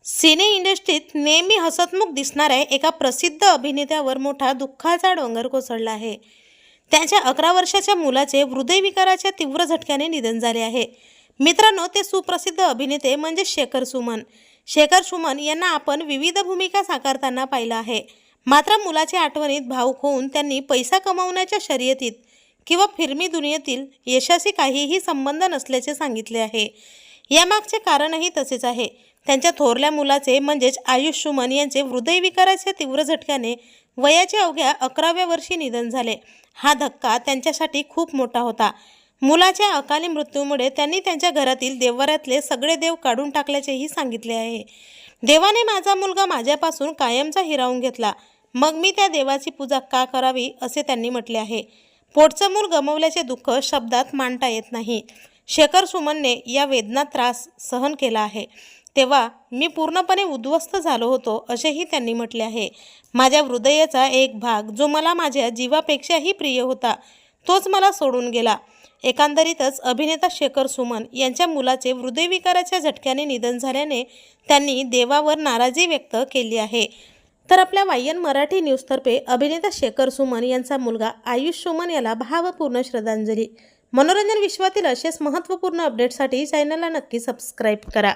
सिने इंडस्ट्रीत नेहमी हसतमुख दिसणाऱ्या एका प्रसिद्ध अभिनेत्यावर मोठा दुःखाचा डोंगर कोसळला आहे. त्यांच्या 11 वर्षाच्या मुलाचे हृदयविकाराच्या तीव्र झटक्याने निधन झाले आहे. मित्रांनो, ते सुप्रसिद्ध अभिनेते म्हणजे शेखर सुमन. शेखर सुमन यांना आपण विविध भूमिका साकारताना पाहिलं आहे. मात्र मुलाच्या आठवणीत भावुक होऊन त्यांनी पैसा कमावण्याच्या शर्यतीत किंवा फिल्मी दुनियेतील यशाशी काहीही संबंध नसल्याचे सांगितले आहे. यामागचे कारणही तसेच आहे. त्यांच्या थोरल्या मुलाचे म्हणजेच आयुष सुमन यांचे हृदयविकाराच्या तीव्र झटक्याने वयाच्या अवघ्या 11व्या वर्षी निधन झाले. हा धक्का त्यांच्यासाठी खूप मोठा होता. मुलाच्या अकाली मृत्यूमुळे त्यांनी त्यांच्या घरातील देव्हाऱ्यातले सगळे देव काढून टाकल्याचेही सांगितले आहे. देवाने माझा मुलगा माझ्यापासून कायमचा हिरावून घेतला, मग मी त्या देवाची पूजा का करावी, असे त्यांनी म्हटले आहे. पोटचं मूल गमावल्याचे दुःख शब्दात मांडता येत नाही. शेखर सुमनने या वेदना त्रास सहन केला आहे. तेव्हा मी पूर्णपणे उद्ध्वस्त झालो होतो, असेही त्यांनी म्हटले आहे. माझ्या हृदयाचा एक भाग जो मला माझ्या जीवापेक्षाही प्रिय होता, तोच मला सोडून गेला. एकंदरीतच अभिनेता शेखर सुमन यांच्या मुलाचे हृदयविकाराच्या झटक्याने निधन झाल्याने त्यांनी देवावर नाराजी व्यक्त केली आहे. तर आपल्या वायन मराठी न्यूजतर्फे अभिनेता शेखर सुमन यांचा मुलगा आयुष सुमन याला भावपूर्ण श्रद्धांजली. मनोरंजन विश्वातील असेच महत्त्वपूर्ण अपडेटसाठी चॅनलला नक्की सबस्क्राईब करा.